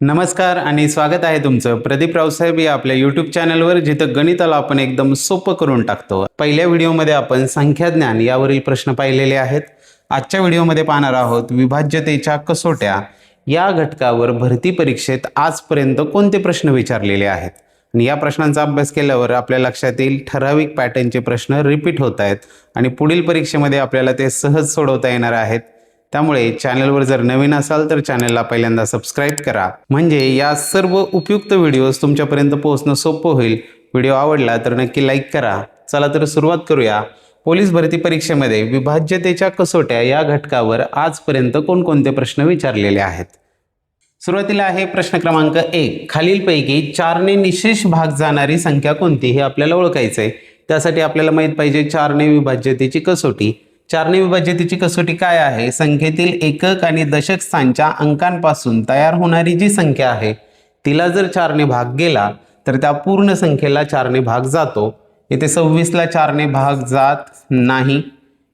नमस्कार आणि स्वागत आहे तुमचं प्रदीप रावसाहेब या आपल्या यूट्यूब चॅनलवर, जिथं गणिताला आपण एकदम सोपं करून टाकतो। पहिल्या व्हिडिओमध्ये आपण संख्याज्ञान यावरील प्रश्न पाहिलेले आहेत। आजच्या व्हिडिओमध्ये पाहणार आहोत विभाज्यतेच्या कसोट्या या घटकावर भरती परीक्षेत आजपर्यंत कोणते प्रश्न विचारलेले आहेत आणि या प्रश्नांचा अभ्यास केल्यावर आपल्या लक्षात येईल ठराविक पॅटर्नचे प्रश्न रिपीट होत आहेत आणि पुढील परीक्षेमध्ये आपल्याला ते सहज सोडवता येणार आहेत। त्यामुळे चॅनलवर जर नवीन असाल तर चॅनलला पहिल्यांदा सबस्क्राइब करा, म्हणजे या सर्व उपयुक्त व्हिडिओज तुमच्यापर्यंत पोहोचणं सोपं होईल। व्हिडिओ आवडला तर नक्की लाईक करा। चला तर सुरुवात करूया। पोलीस भरती परीक्षेमध्ये विभाज्यतेच्या कसोट्या या घटकावर आजपर्यंत कोणकोणते प्रश्न विचारलेले आहेत। सुरुवातीला आहे प्रश्न क्रमांक 1, खालीलपैकी 4 ने निशेष भाग जाणारी संख्या कोणती हे आपल्याला ओळखायचं आहे। त्यासाठी आपल्याला माहित पाहिजे 4 ने विभाज्यतेची कसोटी। 4 ने विभाज्यतेची कसोटी काय आहे? संख्येतील एकक आणि दशक स्थानच्या अंकांपासून तयार होणारी जी संख्या आहे तिला जर 4 ने भाग गेला तर त्या पूर्ण संख्येला 4 ने भाग जातो। इथे 26 ला 4 ने भाग जात नाही।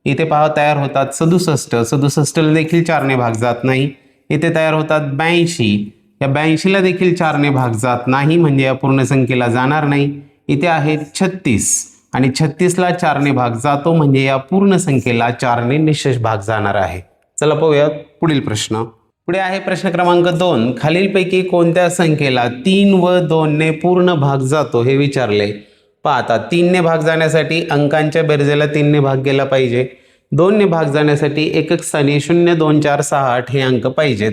इथे पहा तयार होतात 67, 67 ला देखील 4 ने भाग जात नाही। इथे तयार होतात 82, या 82 ला देखील 4 ने भाग जात नाही, म्हणजे या पूर्ण संख्येला जाणार नाही। इथे आहे 36 आणि 36 ला 4 ने भाग जातो, म्हणजे या पूर्ण संख्येला 4 ने निशेष भाग जाणार आहे। चला पाहूया पुढील प्रश्न। पुढे आहे प्रश्न क्रमांक 2, खालीलपैकी कोणत्या संख्येला 3 व 2 ने पूर्ण भाग जातो हे विचारले। पहा आता 3 ने भाग जाण्यासाठी अंकांच्या बेरजेला 3 ने भाग गेला पाहिजे। 2 ने भाग जाण्यासाठी एकक स्थानी 0, 2, 4, 6, 8 हे अंक पाहिजेत।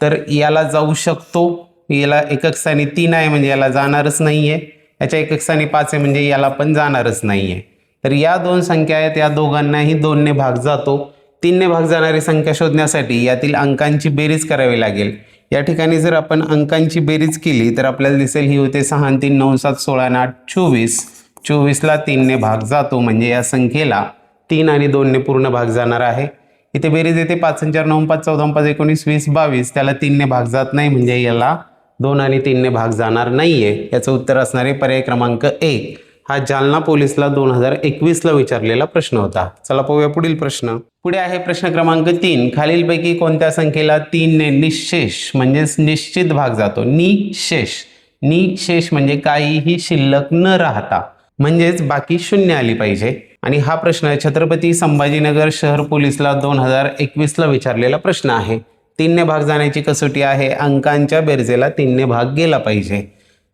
तर याला जाऊ शकतो, याला एकक स्थानी 3 आहे म्हणजे याला जाणारच नाहीये। याच्या एकक स्थानी 5 आहे म्हणजे याला पण जाणारच नाहीये। तर या दोन संख्या आहेत, या दोघांनाही 2 ने भाग जातो। 3 ने भाग जाणारी संख्या शोधण्यासाठी यातील अंकांची बेरीज करावी लागेल। या ठिकाणी जर आपण अंकांची बेरीज केली तर आपल्याला दिसेल ही होते 6 आणि 3 9 7 16 आणि 8 24। 24 ला 3 ने भाग जातो, म्हणजे या संख्येला 3 आणि 2 ने पूर्ण भाग जाणार आहे। इथे बेरीज येते 5 आणि 4 9 5 14 5 19 20 22, त्याला 3 ने भाग जात नाही, म्हणजे याला 2 आणि 3 ने भाग जाणार नाहीये। याचं उत्तर असणारे पर्याय क्रमांक 1। हा जालना पोलीसला 2021 ला विचारलेला प्रश्न होता। चला पाहूया पुढील प्रश्न। पुढे आहे प्रश्न क्रमांक 3, खालीलपैकी कोणत्या संख्येला 3 ने निशेष म्हणजेच निश्चित भाग जातो। निशेष, निशेष म्हणजे काहीही शिल्लक न राहता, म्हणजेच बाकी शून्य आली पाहिजे। आणि हा प्रश्न छत्रपती संभाजीनगर शहर पोलीसला 2021 ला विचारलेला प्रश्न आहे। 3 ने भाग जाण्याची कसोटी आहे, अंकांच्या बेरजेला 3 ने भाग गेला पाहिजे।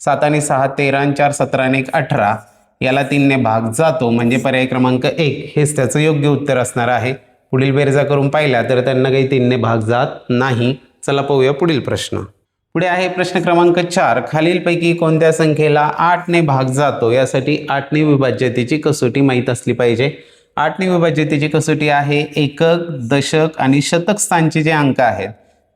7 आणि 6 13 आणि 4 17 आणि 1 18, याला 3 ने भाग जातो, म्हणजे पर्याय क्रमांक 1 हेच त्याचं योग्य उत्तर असणार आहे। पुढील बेरजा करून पाहिल्या तर त्यांना काही 3 ने भाग जात नाही। चला पाहूया पुढील प्रश्न। पुढे आहे प्रश्न क्रमांक 4, खालीलपैकी कोणत्या संख्येला 8 ने भाग जातो? यासाठी 8 ने विभाज्यतेची कसोटी माहीत असली पाहिजे। 8 ने विभाज्यतेची कसोटी आहे एकक, दशक आणि शतक स्थानचे जे अंक आहेत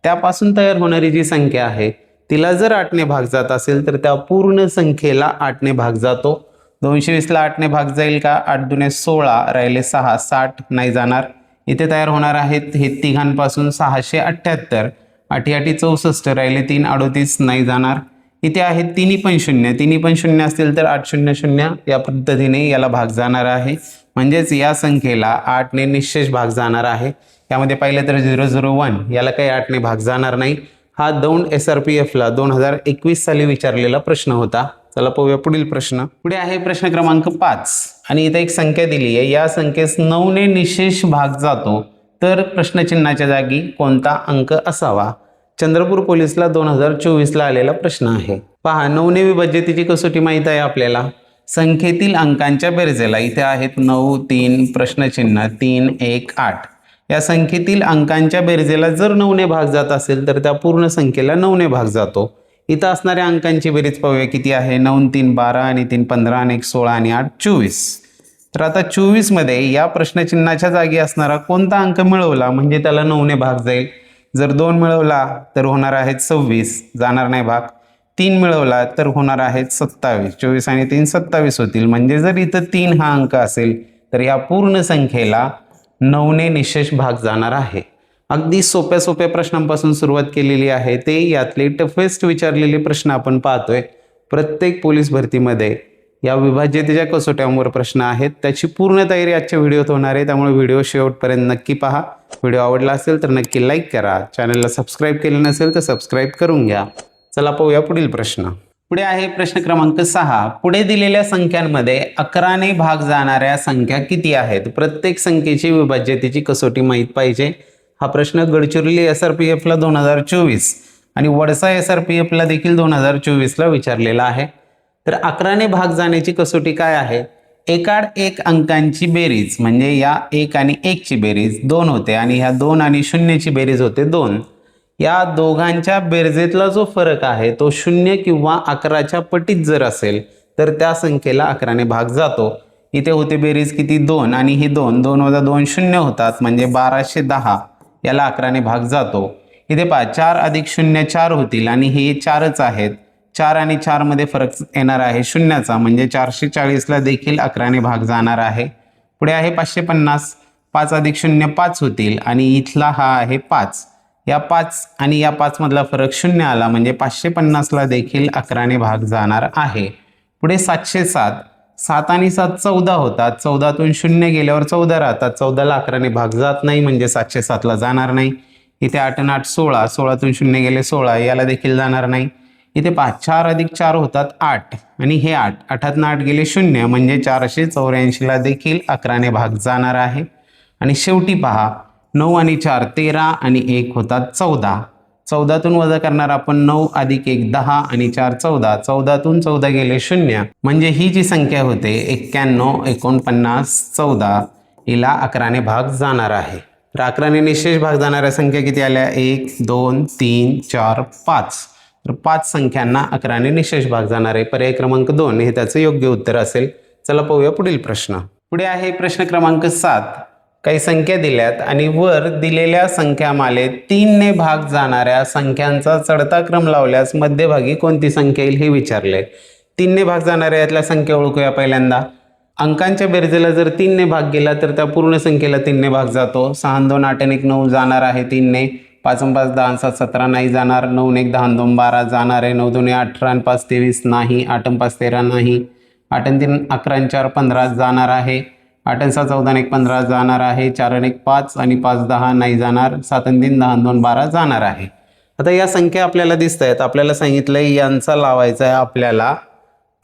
त्यापासून तयार होणारी जी संख्या आहे तिला जर 8 ने भाग जात असेल तर त्या पूर्ण संख्येला 8 ने भाग जातो। 220 ला 8 ने भाग जाईल का? 8 दुने 16, राहिले 6, 60 नाही जाणार। इथे तयार होणार आहेत हे तिघांपासून 678, 8 8 64, राहिले 3 38 नाही जाणार। इथे आहेत तिन्ही पण शून्य, तिन्ही पण शून्य असतील तर 8 0 0 या पद्धतीने याला भाग जाणार आहे, म्हणजेच या संख्येला 8 ने निशेष भाग जाणार आहे। यामध्ये पाहिलं तर 001 याला काही 8 ने भाग जाणार नाही। हा दौंड SRPF ला 2021 साली विचारलेला प्रश्न होता। चला पाहूया पुढील प्रश्न। पुढे आहे प्रश्न क्रमांक 5 आणि इथे एक संख्या दिली आहे, या संख्येस 9 ने निशेष भाग जातो तर प्रश्नचिन्हाच्या जागी कोणता अंक असावा? चंद्रपूर पोलीसला 2024 ला आलेला प्रश्न आहे। पहा 9 ने विभाज्यतेची कसोटी माहित आहे आपल्याला। संख्येतील अंकांच्या बेरजेला इथे आहेत 9 3 प्रश्नचिन्ह 3 1 8, या संख्येतील अंकांच्या बेरजेला जर 9 ने भाग जात असेल तर त्या पूर्ण संख्येला 9 ने भाग जातो। इथं असणाऱ्या अंकांची बेरीज पाहूया किती आहे। 9 3 12 आणि 3 15 आणि 1 16 आणि 8 24। तर आता 24 मध्ये या प्रश्नचिन्हाच्या जागी असणारा कोणता अंक मिळवला म्हणजे त्याला 9 ने भाग जाईल? जर 2 मिळवला तर होणार आहेत 26, जाणार नाही भाग। 3 मिळवला तर होणार आहेत 27, 24 आणि 3 27 होतील, म्हणजे जर इथं 3 हा अंक असेल तर या पूर्ण संख्येला 9 ने निशेष भाग जाणार आहे। अगदी सोप्या सोप्या प्रश्नांपासून सुरुवात केलेली आहे, ते यातले टफेस्ट विचारलेले प्रश्न आपण पाहतोय। प्रत्येक पोलीस भरतीमध्ये या विभाज्यतेच्या कसोट्यांवर प्रश्न आहेत, त्याची पूर्ण तयारी आजच्या व्हिडिओत होणार आहे, त्यामुळे व्हिडिओ शेवटपर्यंत नक्की पहा। व्हिडिओ आवडला असेल तर नक्की लाईक करा, चॅनलला सबस्क्राईब केले नसेल तर सबस्क्राईब करून घ्या। चला पाहूया पुढील प्रश्न. पुढे आहे प्रश्न क्रमांक 6. पुढे दिलेल्या संख्यांमध्ये 11ने भाग जाणाऱ्या संख्या किती आहेत? प्रत्येक संख्येची विभाज्यतेची कसोटी माहीत पाहिजे. हा प्रश्न गडचिरोली SRPFला 2024 आणि वडसा SRPFला देखील 2024ला विचारलेला आहे. तर 11ने भाग जाण्याची कसोटी काय आहे? एकाड एक अंकांची बेरीज म्हणजे या 1 आणि 1 ची बेरीज 2 होते आणि ह्या 2 आणि 0 ची बेरीज होते 2. या दोघांच्या बेरजेतला जो फरक आहे तो 0 किंवा 11च्या पटीत जर असेल तर त्या संख्येला 11ने भाग जातो. इथे होते बेरीज किती? 2 आणि ही 2 2 - 2 0 होतात म्हणजे 1210 याला 11ने भाग जातो. इथे पहा 4 + 0 4 होतील आणि हे 4च आहेत. 4 आणि 4 मध्ये फरक येणार आहे शून्याचा म्हणजे 440ला देखील 11ने भाग जाणार आहे. पुढे आहे 550. 5 + 0 5 होतील आणि इथला हा आहे 5. या 5 आणि या 5 मधला फरक 0 आला म्हणजे 550ला देखील 11ने भाग जाणार आहे. पुढे 707. 7 आणि 7 14 होतात. 14तून 0 गेल्यावर 14 राहतात. 14ला 11ने भाग जात नाही म्हणजे 707ला जाणार नाही. इथे 8 आणि 8 16. 16तून 0 गेले 16 याला देखील जाणार नाही. इथे 4 + 4 होतात 8 आणि हे 8. 8तून 8 गेले 0 म्हणजे 484ला देखील 11ने भाग जाणार आहे. आणि शेवटी पहा 9 आणि 4 13 आणि 1 होतात 14. 14तून वजा करणार आपण 9 + 1 10 आणि 4 14. 14तून 14 गेले 0 म्हणजे ही जी संख्या होते 91 49 14 हिला 11ने भाग जाणार आहे. तर 11ने निशेष भाग जाणाऱ्या संख्या किती आल्या? 1 2 3 4 5. तर 5 संख्यांना 11ने निशेष भाग जाणार आहे. पर्याय क्रमांक 2 हे त्याचं योग्य उत्तर असेल. चला पाहूया पुढील प्रश्न. पुढे आहे प्रश्न क्रमांक 7. काही संख्या दिल्यात आणि वर दिलेल्या संख्यामालेत 3ने भाग जाणाऱ्या संख्यांचा चढता क्रम लावल्यास मध्यभागी कोणती संख्या येईल हे विचारले. 3ने भाग जाणाऱ्या यातल्या संख्या ओळखूया पहिल्यांदा. अंकांच्या बेरजेला जर 3ने भाग गेला तर त्या पूर्ण संख्येला 3ने भाग जातो. 6 आणि 2 8 आणि 1 9 जाणार आहे 3ने. 5 आणि 5 10 आणि 7 17 नाही जाणार. 9 आणि 1 10 आणि 2 12 जाणार आहे. 9 2 18 आणि 5 23 नाही. 8 आणि 5 13 नाही. 8 आणि 3 11 आणि 4 15 जाणार आहे. 8 आणि 6 14 आणि 1 15 जाणार आहे. 4 आणि 1 5 आणि 5 10 नाही जाणार. 7 आणि 3 10 आणि 2 12 जाणार आहे. आता या संख्या आपल्याला दिसत आहेत. आपल्याला सांगितलंय यांचा लावायचा आहे आपल्याला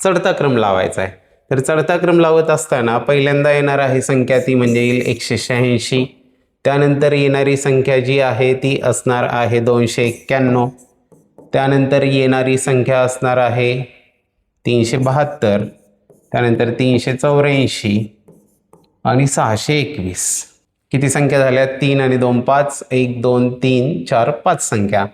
चढता क्रम लावायचा आहे. तर चढता क्रम लावत असताना पहिल्यांदा येणार आहे संख्या ती म्हणजे येईल 186. त्यानंतर येणारी संख्या जी आहे ती असणार आहे 291. त्यानंतर येणारी संख्या असणार आहे 372. त्यानंतर 384 आणि 621. किती संख्या झाल्या? 3 आणि 2 5 1 2 3 4 5 संख्या.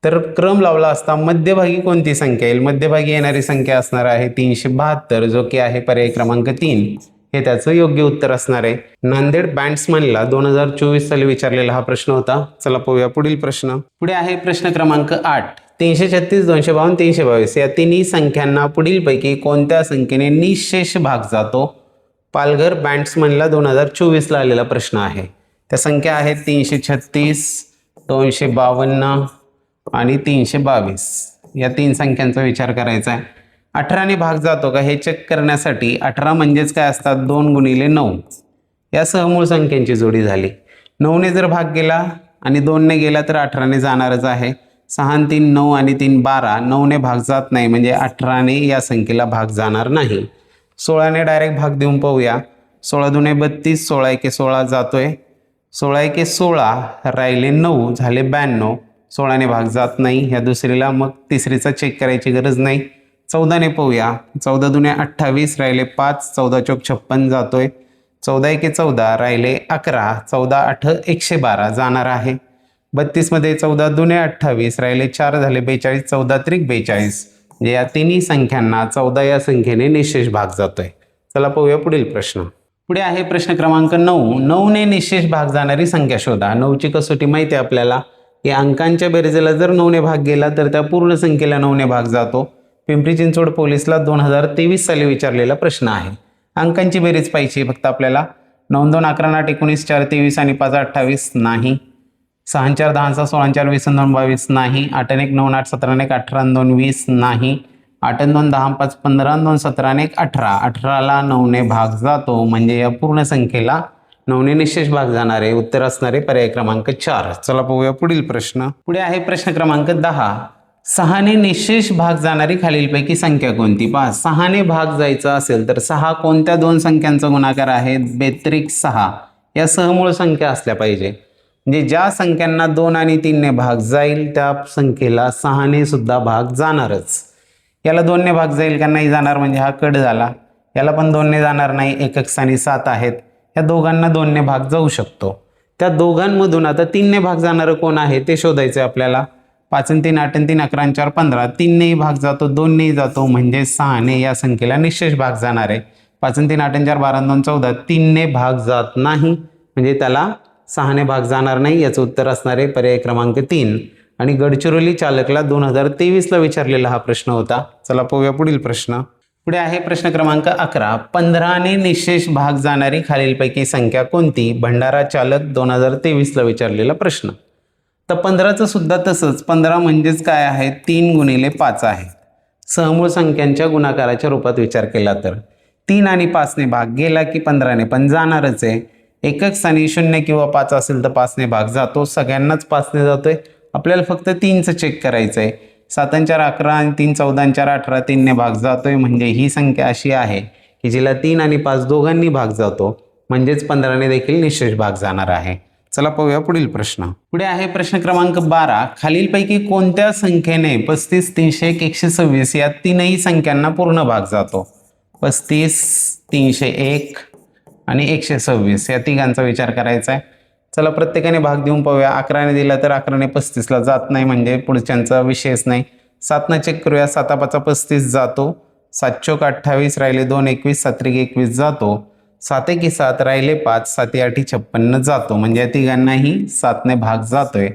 तर क्रम लावला असता मध्यभागी कोणती संख्या येईल? मध्यभागी येणारी संख्या असणार आहे 372 जो की आहे पर्याय क्रमांक 3 हे त्याचं योग्य उत्तर असणार आहे. नांदेड बॅट्समनला 2024 साली विचारलेला हा प्रश्न होता. चला पाहूया पुढील प्रश्न. पुढे आहे प्रश्न क्रमांक 8. 336 252 322 या तिन्ही संख्यांना पुढीलपैकी कोणत्या संख्येने निशेष भाग जातो? पालघर बॅट्समनला 2024ला आलेला प्रश्न आहे. त्या संख्या आहेत 336 252 आणि 322 या 3 संख्यांचा विचार करायचा आहे. 18ने भाग जातो का हे चेक करण्यासाठी 18 म्हणजेच काय असतात? 2 × 9 या सहमूळ संख्यांची जोडी झाली. 9ने जर भाग गेला आणि 2ने गेला तर 18ने जाणारच आहे. 6 आणि 3 9 आणि 3 12. 9ने भाग जात नाही म्हणजे 18ने या संख्येला भाग जाणार नाही. 16ने डायरेक्ट भाग देऊन पाहूया. 16 2 32 16 1 16 जातोय. 16 1 16 राहिले 9 झाले 92. 16ने भाग जात नाही. ह्या दुसरीला मग तिसरीचा चेक करायची गरज नाही. 14ने पाहूया. 14 2 28 राहिले 5. 14 चौक 56 जातोय. 14 1 14 राहिले 11. 14 8 112 जाणार आहे. 32 मध्ये 14 2 28 राहिले 4 झाले 42. 14 त्रिक 42 म्हणजे या तिन्ही संख्यांना 14 या संख्येने निशेष भाग जातोय. चला पाहूया पुढील प्रश्न. पुढे आहे प्रश्न क्रमांक 9. 9ने निशेष भाग जाणारी संख्या शोधा. 9ची कसोटी माहिती आहे आपल्याला. या अंकांच्या बेरजेला जर 9ने भाग गेला तर त्या पूर्ण संख्येला 9ने भाग जातो. पिंपरी चिंचवड पोलीसला 2023 साली विचारलेला प्रश्न आहे. अंकांची बेरीज पाहिजे फक्त आपल्याला. 9 2 11 8 19 4 23 आणि 5 28 नाही. 6 4 10 6 16 4 20 2 22 नाही. 8 1 9 8 17 1 18 2 20 नाही. 8 2 10 5 15 2 17 1 18. 18ला 9ने भाग जातो म्हणजे या पूर्ण संख्येला 9ने निशेष भाग जाणार आहे. उत्तर असणारे पर्याय क्रमांक 4. चला पाहूया पुढील प्रश्न. पुढे आहे प्रश्न क्रमांक 10. 6ने निशेष भाग जाणारी खालीलपैकी संख्या कोणती? पहा, 6ने भाग जायचा असेल तर 6 कोणत्या दोन संख्यांचा गुणाकार आहे? बेत्रिक 6 या सहमूळ संख्या असल्या पाहिजे. म्हणजे ज्या संख्यांना 2 आणि 3ने भाग जाईल त्या संख्येला 6ने सुद्धा भाग जाणारच. याला 2ने भाग जाईल का? नाही जाणार, म्हणजे हा कट झाला. याला पण 2ने जाणार नाही, एकक स्थानी 7 आहेत. या दोघांना 2ने भाग जाऊ शकतो. त्या दोघांमधून आता 3ने भाग जाणारं कोण आहे ते शोधायचं आपल्याला. 5 आणि 3 8 आणि 3 11 आणि 4 15. 3नेही भाग जातो, 2नेही जातो, म्हणजे 6ने या संख्येला निशेष भाग जाणार आहे. 5 आणि 3 8 आणि 4 12 आणि 2 14. 3ने भाग जात नाही, म्हणजे त्याला 6ने भाग जाणार नाही. याचं उत्तर असणार आहे पर्याय क्रमांक 3. आणि गडचिरोली चालकला 2023ला विचारलेला हा प्रश्न होता. चला पाहूया पुढील प्रश्न. पुढे आहे प्रश्न क्रमांक 11. 15ने निशेष भाग जाणारी खालीलपैकी संख्या कोणती? भंडारा चालक 2023ला विचारलेला प्रश्न. तर 15चं सुद्धा तसंच. 15 म्हणजेच काय आहे? 3 गुणिले 5 आहे. सहमूळ संख्यांच्या गुणाकाराच्या रूपात विचार केला तर 3 आणि 5ने भाग गेला की 15ने पण जाणारच आहे. एकक स्थानी 0 किंवा 5 असेल तर 5ने भाग जातो. सगळ्यांनाच 5ने जातोय. आपल्याला फक्त 3चं चेक करायचं आहे. 7 आणि 4 11 आणि 3 14 आणि 4 18. 3ने भाग जातोय, म्हणजे ही संख्या अशी आहे की जिला 3 आणि 5 दोघांनी भाग जातो, म्हणजेच 15ने देखील निशेष भाग जाणार आहे. चला पाहूया पुढील प्रश्न. पुढे आहे प्रश्न क्रमांक 12. खालीलपैकी कोणत्या संख्येने 35 301 126 या तीनही संख्यांना पूर्ण भाग जातो? 35 301 आणि 126 या तिघांचा विचार करायचा आहे. चला प्रत्येकाने भाग देऊन पाहूया. 11ने दिला तर 11ने 35ला जात नाही, म्हणजे पुढच्यांचा विषयच नाही. 7ने चेक करूया. 7 5 35 जातो. 7 चौक 28 राहिले 2 21 7 21 जातो. 7 1 7 राहिले 5 7 8 56 जातो, म्हणजे या तिघांनाही 7ने भाग जातोय.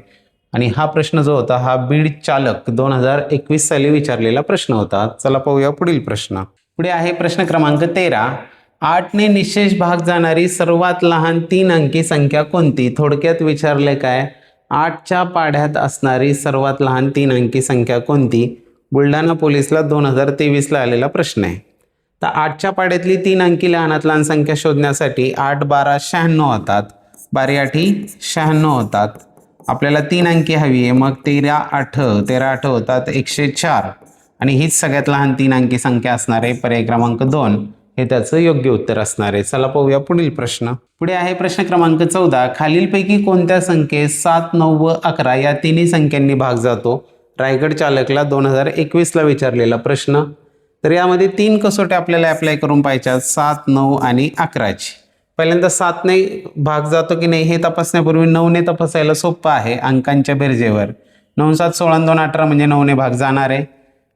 आणि हा प्रश्न जो होता हा बीड चालक 2021 साली विचारलेला प्रश्न होता. चला पाहूया पुढील प्रश्न. पुढे आहे प्रश्न क्रमांक 13. 8ने निशेष भाग जाणारी सर्वात लहान 3 अंकी संख्या कोणती? थोडक्यात विचारले काय? 8च्या पाढ्यात असणारी सर्वात लहान 3 अंकी संख्या कोणती? बुलढाणा पोलीसला 2023ला आलेला प्रश्न आहे. तर 8च्या पाढ्यातली 3 अंकी लहानात लहान संख्या शोधण्यासाठी 8 12 96 होतात, 12 8 96 होतात. आपल्याला 3 अंकी हवी आहे, मग 13 8 होतात 104. आणि हीच सगळ्यात लहान 3 अंकी संख्या असणार आहे. पर्याय क्रमांक 2 हे त्याचं योग्य उत्तर असणार आहे. चला पाहूया पुढील प्रश्न. पुढे आहे प्रश्न क्रमांक 14. खालीलपैकी कोणत्या संख्येत 7 9 व 11 या तिन्ही संख्यांनी भाग जातो? रायगड चालकला 2021ला विचारलेला प्रश्न. तर यामध्ये 3 कसोट्या आपल्याला अप्लाय करून पाहिजेत, 7 9 आणि 11ची. पहिल्यांदा 7ने भाग जातो की नाही हे तपासण्यापूर्वी 9ने तपासायला सोपं आहे अंकांच्या बेरजेवर. 9 7 16 2 18 म्हणजे 9ने भाग जाणार आहे.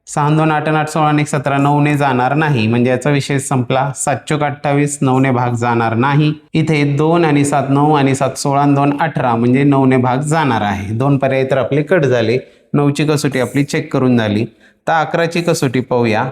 6 2 8 8 16 1 17 9ने जाणार नाही, म्हणजे याचा विषय संपला. 7 चौक 28 9ने भाग जाणार नाही. इथे 2 आणि 7 9 आणि 7 16 2 18 म्हणजे 9ने भाग जाणार आहे. 2 पर्याय तर आपले कट झाले. 9ची कसोटी आपली चेक करून झाली. तर 11ची कसोटी पाहूया.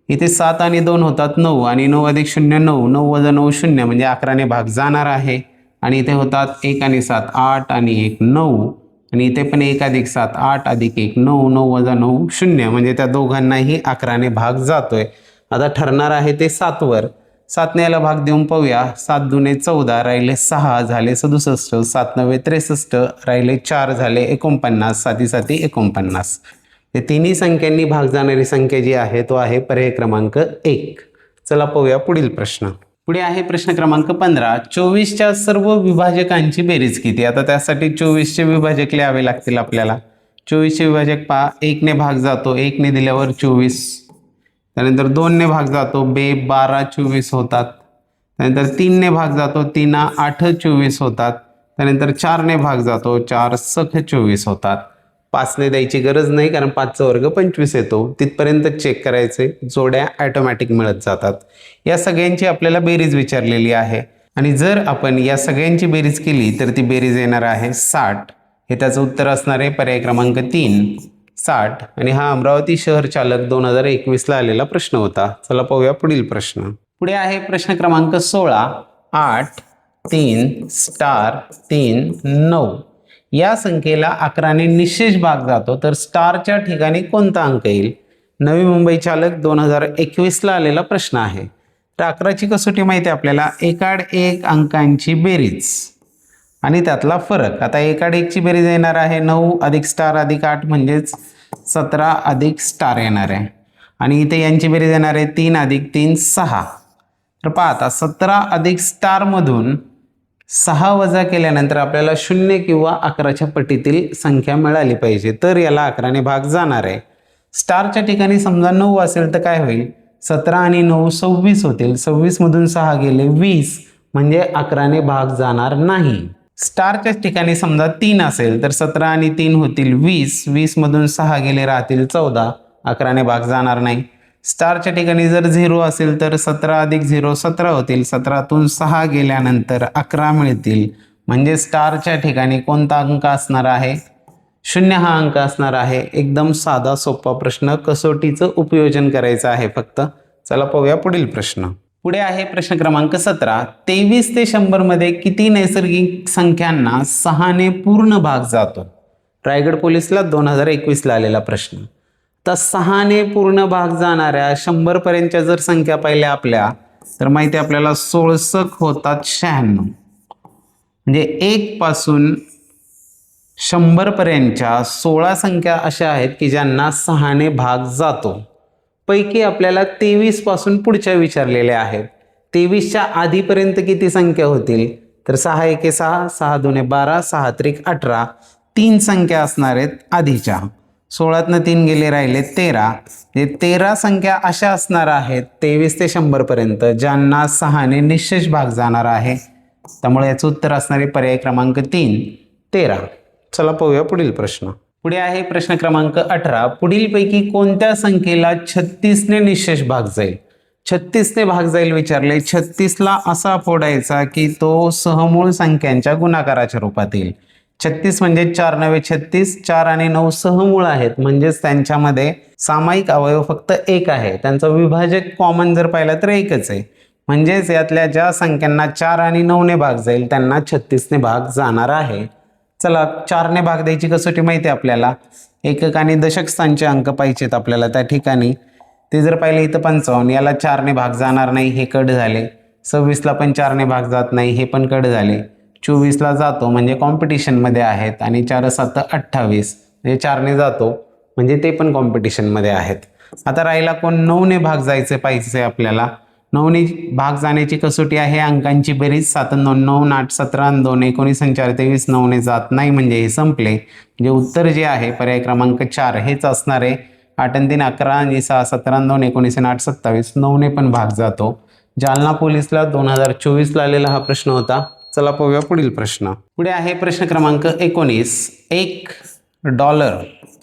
इथे 7 आणि 2 होतात 9 आणि 9 अधिक 0 9 9 वजा 9 0 म्हणजे 11ने भाग जाणार आहे. आणि इथे होतात 1 आणि 7 8 आणि 1 9 आणि इथे पण 1 अधिक 7 8 अधिक 1 9 9 वजा 9 0 म्हणजे त्या दोघांनाही 11ने भाग जातोय. आता ठरणार आहे ते 7 वर. 7ने याला भाग देऊन पाहूया. 7 दुने 14 राहिले 6 झाले 67, 7 9 63 राहिले 4 झाले 49, 7 7 49. ते तिन्ही संख्यांनी भाग जाणारी संख्या जी आहे तो आहे पर्याय क्रमांक 1. चला पाहूया पुढील प्रश्न. पुढे आहे प्रश्न क्रमांक 15. 24च्या सर्व विभाजकांची बेरीज किती? आता त्यासाठी 24चे विभाजक लिहावे लागतील आपल्याला. 24चे विभाजक पहा. 1ने भाग जातो, 1ने दिल्यावर 24. त्यानंतर 2ने भाग जातो, 12 24 होतात. त्यानंतर 3ने भाग जातो, 3 8 24 होतात. त्यानंतर 4ने भाग जातो, 4 सख 24 होतात. 5ने द्यायची गरज नाही, कारण 5चा वर्ग 25 येतो. तिथपर्यंत चेक करायचे, जोड्या ऑटोमॅटिक मिळत जातात. या सगळ्यांची आपल्याला बेरीज विचारलेली आहे आणि जर आपण या सगळ्यांची बेरीज केली तर ती बेरीज येणार आहे 60. हे त्याचं उत्तर असणार आहे पर्याय क्रमांक 3 60. आणि हा अमरावती शहर चालक 2021ला आलेला प्रश्न होता. चला पाहूया पुढील प्रश्न. पुढे आहे प्रश्न क्रमांक 16. 8 3 स्टार 3 9 या संख्येला 11ने निशेष भाग जातो, तर स्टारच्या ठिकाणी कोणता अंक येईल? नवी मुंबई चालक 2021ला आलेला प्रश्न आहे. तर 11ची कसोटी माहिती आहे आपल्याला. एकाड एक अंकांची बेरीज आणि त्यातला फरक. आता एकाड एकची बेरीज येणार आहे 9 अधिक स्टार अधिक 8 म्हणजेच 17 अधिक स्टार येणार आहे आणि इथे यांची बेरीज येणार आहे 3 अधिक 3 6. तर पहा आता 17 अधिक स्टारमधून 6 वजा केल्यानंतर आपल्याला 0 किंवा 11च्या पटीतील संख्या मिळाली पाहिजे, तर याला 11ने भाग जाणार आहे. स्टारच्या ठिकाणी समजा 9 असेल तर काय होईल, 17 आणि 9 26 होतील. 26 मधून 6 गेले 20, म्हणजे 11ने भाग जाणार नाही. स्टारच्या ठिकाणी समजा 3 असेल तर 17 आणि 3 होतील 20, 20 मधून 6 गेले राहतील 14, 11ने भाग जाणार नाही. स्टारच्या ठिकाणी जर 0 असेल तर 17 अधिक 0 17 होतील. 17तून 6 गेल्यानंतर 11 मिळतील, म्हणजे स्टारच्या ठिकाणी कोणता अंक असणार आहे, 0 हा अंक असणार आहे. एकदम साधा सोपा प्रश्न, कसोटीचं उपयोजन करायचं आहे फक्त. चला पाहूया पुढील प्रश्न. पुढे आहे प्रश्न क्रमांक 17. 23 ते 100 मध्ये किती नैसर्गिक संख्यांना 6ने पूर्ण भाग जातो? रायगड पोलीसला 2021ला आलेला प्रश्न. तर 6ने पूर्ण भाग जाणाऱ्या 100 पर्यंतच्या जर संख्या पाहिल्या आपल्या, तर माहिती आपल्याला 16 होतात 96. म्हणजे 1 पासून 100 पर्यंतच्या 16 संख्या अशा आहेत की ज्यांना 6ने भाग जातो. पैकी आपल्याला 23 पासून पुढच्या विचारलेल्या आहेत. 23च्या आधीपर्यंत किती संख्या होतील, तर 6 एके 6, 6 दुने 12, 6 त्रिक 18, 3 संख्या असणार आहेत आधीच्या. 16तनं 3 गेले राहिले 13. म्हणजे 13 संख्या अशा असणार आहेत 23 ते 100 पर्यंत ज्यांना 6ने निश्चेष भाग जाणार आहे. त्यामुळे याचं उत्तर असणारे पर्याय क्रमांक 3 13. चला पाहूया पुढील प्रश्न. पुढे आहे प्रश्न क्रमांक 18. पुढीलपैकी कोणत्या संख्येला 36ने निश्चेष भाग जाईल? 36ने भाग जाईल विचारले. 36ला असा फोडायचा की तो सहमूळ संख्यांच्या गुणाकाराच्या रूपात येईल. 36 म्हणजे 4 9 36, 4 आणि 9 सहमूळ आहेत, म्हणजेच त्यांच्यामध्ये सामायिक अवयव फक्त एक आहे. त्यांचा विभाजक कॉमन जर पाहिला तर एकच आहे. म्हणजेच यातल्या ज्या संख्यांना 4 आणि 9ने भाग जाईल त्यांना 36ने भाग जाणार आहे. चला 4ने भाग द्यायची कसोटी माहिती आहे आपल्याला. एकक आणि दशक स्थानचे अंक पाहिजेत आपल्याला त्या ठिकाणी. ते जर पाहिले इथं 55, याला 4ने भाग जाणार नाही, हे कट झाले. 26ला पण 4ने भाग जात नाही, हे पण कट झाले. 24ला जातो म्हणजे कॉम्पिटिशनमध्ये आहेत आणि 4 7 28 म्हणजे 4ने जातो म्हणजे ते पण कॉम्पिटिशनमध्ये आहेत. आता राहिला कोण, 9ने भाग जायचे पाहिजे आपल्याला. 9ने भाग जाण्याची कसोटी आहे अंकांची बेरीज. 7 9 9 8 17 2 19 4 23, 9ने जात नाही म्हणजे हे संपले. म्हणजे उत्तर जे आहे पर्याय क्रमांक 4 हेच असणार आहे. 8 3 11 आणि 6 17 2 19 8 27, 9ने पण भाग जातो. जालना पोलीसला 2024ला आलेला हा प्रश्न होता. चला पाहूया पुढील प्रश्न. पुढे आहे प्रश्न क्रमांक 19.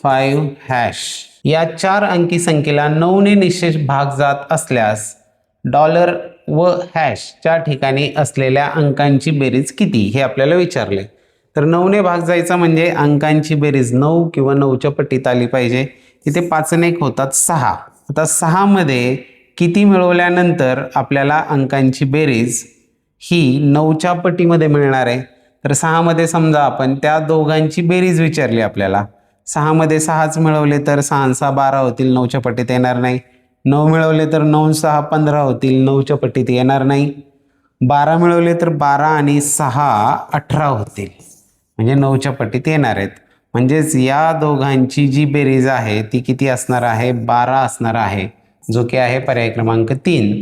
$5 या 4 अंकी संख्येला 9ने निश्चेष भाग जात असल्यास डॉलर व हॅशच्या ठिकाणी असलेल्या अंकांची बेरीज किती, हे आपल्याला विचारले. तर 9ने भाग जायचा म्हणजे अंकांची बेरीज 9 किंवा 9च्या पटीत आली पाहिजे. इथे 5 आणि 1 होतात 6. आता 6 मध्ये किती मिळवल्यानंतर आपल्याला अंकांची बेरीज ही 9च्या पटीमध्ये मिळणार आहे. तर 6 मध्ये समजा आपण त्या दोघांची बेरीज विचारली आपल्याला. 6 मध्ये 6च मिळवले तर 6 6 12 होतील, 9च्या पटीत येणार नाही. 9 मिळवले तर 9 6 15 होतील, 9च्या पटीत येणार नाही. 12 मिळवले तर 12 आणि 6 18 होतील, म्हणजे 9च्या पटीत येणार आहेत. म्हणजेच या दोघांची जी बेरीज आहे ती किती असणार आहे, 12 असणार आहे, जो की आहे पर्याय क्रमांक 3.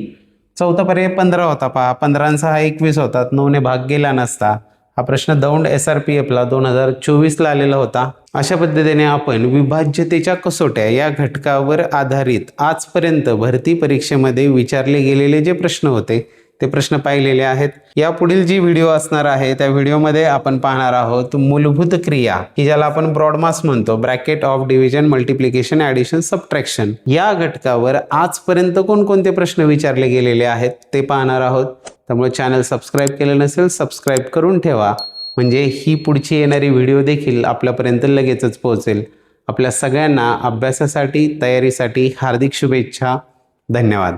चौथा पर्याय 15 होता. पहा 15 आणि 6 21 होतात, 9ने भाग गेला नसता. हा प्रश्न दौंड SRPFला 2024ला आलेला होता. अशा पद्धतीने आपण विभाज्यतेच्या कसोट्या या घटकावर आधारित आजपर्यंत भरती परीक्षेमध्ये विचारले गेलेले जे प्रश्न होते ते प्रश्न पाहिलेले आहेत. या पुढील जी व्हिडिओ असणार आहे त्या व्हिडिओमध्ये आपण पाहणार आहोत मूलभूत क्रिया, की ज्याला आपण ब्रॉडमास म्हणतो, bracket of division multiplication addition subtraction. या घटकावर आजपर्यंत कोणकोणते प्रश्न विचारले गेलेले आहेत ते पाहणार आहोत. त्यामुळे चॅनल सबस्क्राईब केलं नसेल सबस्क्राईब करून ठेवा, म्हणजे ही पुढची येणारी व्हिडिओ देखील आपल्यापर्यंत लगेचच पोहोचेल. आपल्या सगळ्यांना अभ्यासासाठी तयारीसाठी हार्दिक शुभेच्छा. धन्यवाद.